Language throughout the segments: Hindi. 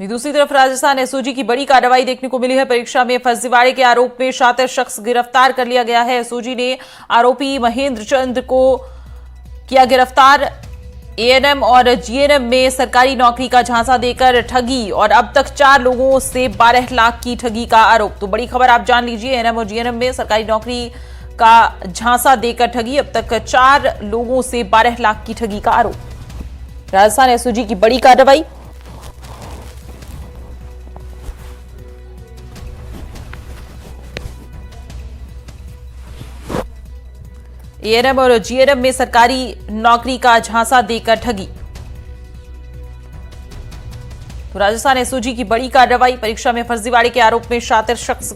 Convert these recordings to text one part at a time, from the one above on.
दूसरी तरफ राजस्थान एसओजी की बड़ी कार्रवाई देखने को मिली है। परीक्षा में फर्जीवाड़े के आरोप में शातिर शख्स गिरफ्तार कर लिया गया है। एसओजी ने आरोपी महेंद्र चंद को किया गिरफ्तार। एएनएम और जीएनएम में सरकारी नौकरी का झांसा देकर ठगी और अब तक 4 लोगों से 12 लाख की ठगी का आरोप। तो बड़ी खबर आप जान लीजिए, एएनएम और जीएनएम में सरकारी नौकरी का झांसा देकर ठगी, अब तक 4 लोगों से 12 लाख की ठगी का आरोप। राजस्थान एसओजी की बड़ी कार्रवाई। एएनएम और जीएनएम में सरकारी नौकरी का झांसा देकर ठगी। तो राजस्थान एसओजी की बड़ी कार्रवाई। परीक्षा में फर्जीवाड़े के आरोप में शातिर शख्स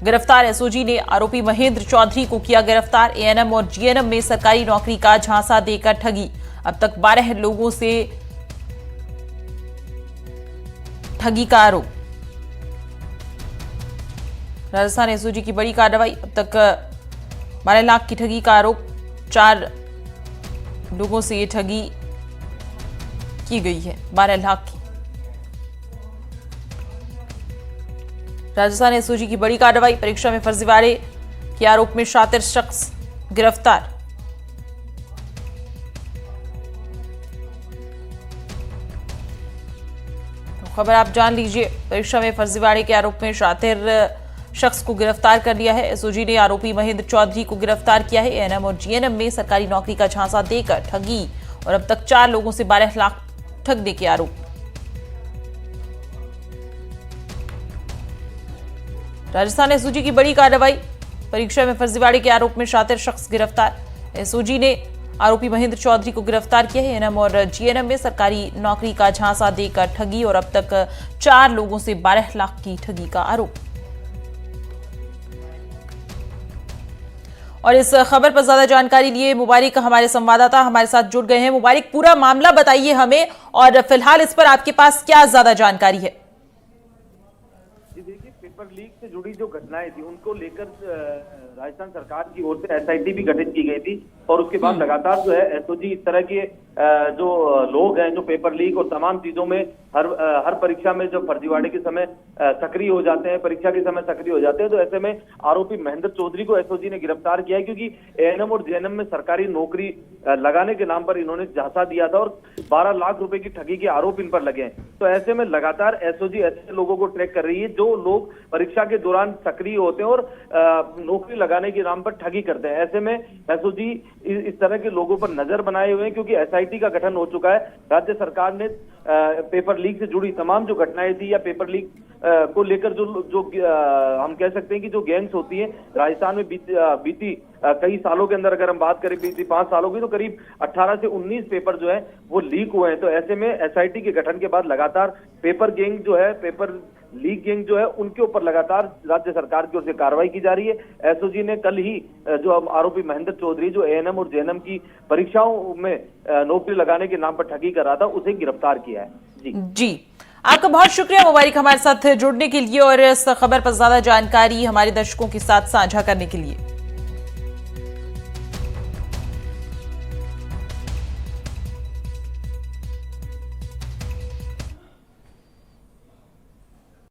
गिरफ्तार। एसओजी ने आरोपी महेंद्र चौधरी को किया गिरफ्तार। एएनएम और जीएनएम में सरकारी नौकरी का झांसा देकर ठगी, अब तक 12 लोगों से ठगी का आरोप। राजस्थान एसओजी की बड़ी कार्रवाई। अब तक 12 लाख की ठगी का आरोप, 4 लोगों से ये ठगी की गई है 12 लाख की। राजस्थान एसओजी की बड़ी कार्रवाई। परीक्षा में फर्जीवाड़े के आरोप में शातिर शख्स गिरफ्तार। तो खबर आप जान लीजिए, परीक्षा में फर्जीवाड़े के आरोप में शातिर शख्स को गिरफ्तार कर लिया है। एसओजी ने आरोपी महेंद्र चौधरी को गिरफ्तार किया है। एएनएम और जीएनएम में सरकारी नौकरी का झांसा देकर ठगी और अब तक 4 लोगों से 12 लाख ठगने के आरोप। राजस्थान एसओजी की बड़ी कार्रवाई। परीक्षा में फर्जीवाड़े के आरोप में शातिर शख्स गिरफ्तार। एसओजी ने आरोपी महेंद्र चौधरी को गिरफ्तार किया है। एएनएम और जीएनएम में सरकारी नौकरी का झांसा देकर ठगी और अब तक 4 लोगों से 12 लाख की ठगी का आरोप। और इस खबर पर ज्यादा जानकारी लिए मुबारिक हमारे संवाददाता हमारे साथ जुड़ गए हैं। मुबारिक, पूरा मामला बताइए हमें और फिलहाल इस पर आपके पास क्या ज्यादा जानकारी है? जी देखिए, पेपर लीक से जुड़ी जो घटनाएं थी उनको लेकर राजस्थान सरकार की ओर से एसआईटी भी गठित की गई थी और उसके बाद लगातार जो है एसओजी इस तरह के जो लोग हैं जो पेपर लीक और तमाम चीजों में हर परीक्षा में जो फर्जीवाड़े के समय सक्रिय हो जाते हैं, परीक्षा के समय सक्रिय हो जाते हैं, तो ऐसे में आरोपी महेंद्र चौधरी को एसओजी ने गिरफ्तार किया है क्योंकि एएनएम और जीएनएम में सरकारी नौकरी लगाने के नाम पर इन्होंने झांसा दिया था और 12 लाख रुपए की ठगी के आरोप इन पर लगे हैं। तो ऐसे में लगातार एसओजी ऐसे लोगों को ट्रैक कर रही है जो लोग परीक्षा के दौरान सक्रिय होते हैं और नौकरी लगाने के नाम पर ठगी करते हैं। ऐसे में एसओजी इस तरह के लोगों पर नजर बनाए हुए हैं क्योंकि एसआईटी का गठन हो चुका है। राज्य सरकार ने पेपर लीक से जुड़ी तमाम जो घटनाएं थी या पेपर लीक को लेकर जो हम कह सकते हैं कि जो गैंग्स होती है राजस्थान में बीती कई सालों के अंदर अगर हम बात करें बीती 5 सालों की, तो करीब 18 से 19 पेपर जो है वो लीक हुए हैं। तो ऐसे में एसआईटी के गठन के बाद लगातार पेपर गैंग जो है, पेपर लीक गैंग जो है, उनके ऊपर लगातार राज्य सरकार की ओर से कार्रवाई की जा रही है। एसओजी ने कल ही जो आरोपी महेंद्र चौधरी जो एएनएम और जेएनएम की परीक्षाओं में नौकरी लगाने के नाम पर ठगी कर रहा था उसे गिरफ्तार किया है। जी, आपका बहुत शुक्रिया मुबारिक हमारे साथ जुड़ने के लिए और इस खबर पर ज्यादा जानकारी हमारे दर्शकों के साथ साझा करने के लिए।